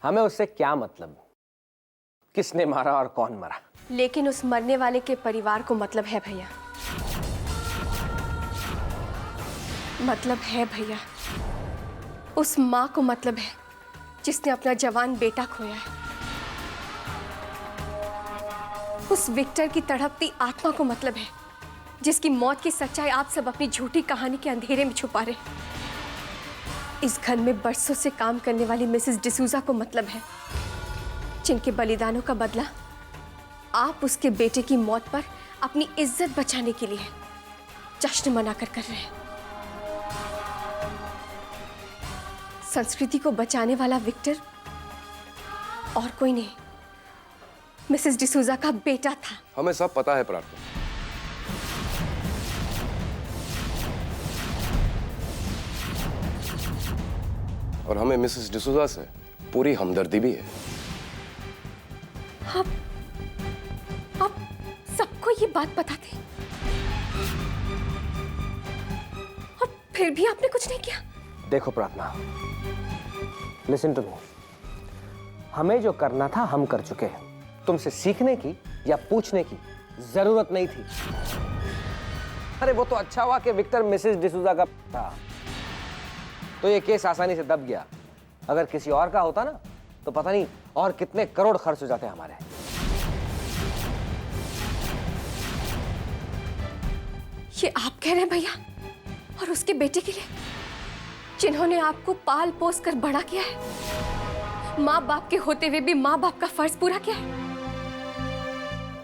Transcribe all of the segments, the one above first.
हमें उससे क्या मतलब, किसने मारा और कौन मरा। लेकिन उस मरने वाले के परिवार को मतलब है भैया, मतलब है भैया। उस माँ को मतलब है जिसने अपना जवान बेटा खोया है। उस विक्टर की तड़पती आत्मा को मतलब है जिसकी मौत की सच्चाई आप सब अपनी झूठी कहानी के अंधेरे में छुपा रहे। इस घर में बरसों से काम करने वाली मिसेस डिसूजा को मतलब है जिनके बलिदानों का बदला आप उसके बेटे की मौत पर अपनी इज्जत बचाने के लिए जश्न मनाकर कर रहे हैं। संस्कृति को बचाने वाला विक्टर और कोई नहीं, मिसेस डिसूजा का बेटा था। हमें सब पता है प्रार्थना। और हमें मिसेस डिसूजा से पूरी हमदर्दी भी है। आप सबको ये बात पता थी और फिर भी आपने कुछ नहीं किया। देखो प्रार्थना, लिसन टू मी, हमें जो करना था हम कर चुके हैं। तुमसे सीखने की या पूछने की जरूरत नहीं थी। अरे वो तो अच्छा हुआ कि विक्टर मिसेस डिसूजा का था, तो ये केस आसानी से दब गया। अगर किसी और का होता ना तो पता नहीं और कितने करोड़ खर्च हो जाते हमारे। ये आप कह रहे हैं भैया, और उसके बेटे के लिए जिन्होंने आपको पाल पोस कर बड़ा किया है, माँ बाप के होते हुए भी माँ बाप का फर्ज पूरा किया है,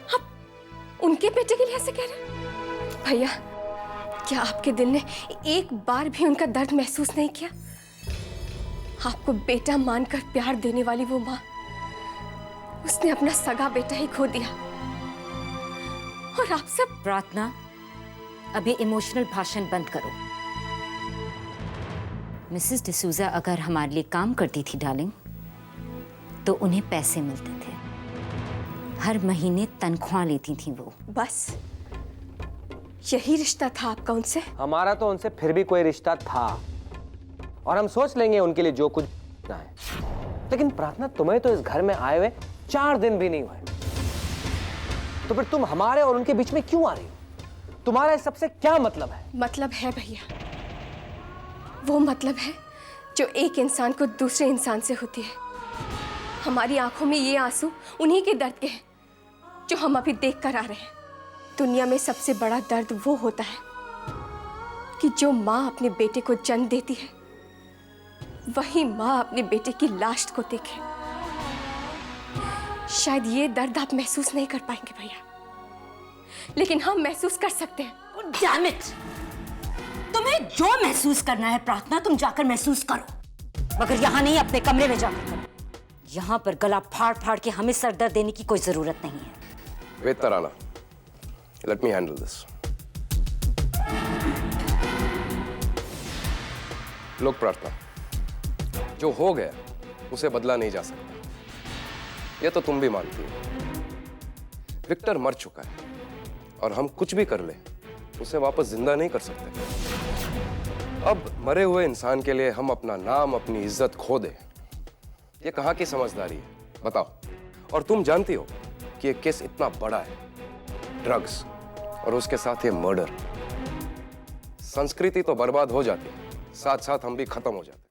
आप उनके बेटे के लिए ऐसे कह रहे हैं? भैया, क्या आपके दिल ने एक बार भी उनका दर्द महसूस नहीं किया? आपको बेटा मानकर प्यार देने वाली वो माँ, उसने अपना सगा बेटा ही खो दिया। और आप सब। प्रार्थना, अभी इमोशनल भाषण बंद करो। मिसेस डिसूजा अगर हमारे लिए काम करती थी डार्लिंग, तो उन्हें पैसे मिलते थे, हर महीने तनख्वाह लेती थी वो। बस यही रिश्ता था आपका उनसे? हमारा तो उनसे फिर भी कोई रिश्ता था, और हम सोच लेंगे उनके लिए जो कुछ है। लेकिन प्रार्थना, तुम्हें तो इस घर में आए हुए 4 दिन भी नहीं हुए, तो फिर तुम हमारे और उनके बीच में क्यों आ रही हो? तुम्हारा इस सबसे क्या मतलब है? मतलब है भैया, वो मतलब है जो एक इंसान को दूसरे इंसान से होती है। हमारी आंखों में ये आंसू उन्हीं के दर्द के हैं जो हम अभी देख कर आ रहे हैं। दुनिया में सबसे बड़ा दर्द वो होता है कि जो माँ अपने बेटे को जन्म देती है, वही माँ अपने बेटे की लाश को देखे। शायद ये दर्द आप महसूस नहीं कर पाएंगे भैया, लेकिन हम महसूस कर सकते हैं। Damn it! तुम्हें जो महसूस करना है प्रार्थना, तुम जाकर महसूस करो, मगर यहाँ नहीं, अपने कमरे में जाकर करो। यहाँ पर गला फाड़ फाड़ के हमें सर दर्द देने की कोई जरूरत नहीं है। Wait Tarana, let me handle this. लोग प्रार्थना, जो हो गया उसे बदला नहीं जा सकता, ये तो तुम भी मानती हो। विक्टर मर चुका है और हम कुछ भी कर ले उसे वापस जिंदा नहीं कर सकते। अब मरे हुए इंसान के लिए हम अपना नाम, अपनी इज्जत खो दें, ये कहां की समझदारी है बताओ? और तुम जानती हो कि ये केस इतना बड़ा है, ड्रग्स और उसके साथ ये मर्डर। संस्कृति तो बर्बाद हो जाती है, साथ साथ हम भी खत्म हो जाते हैं।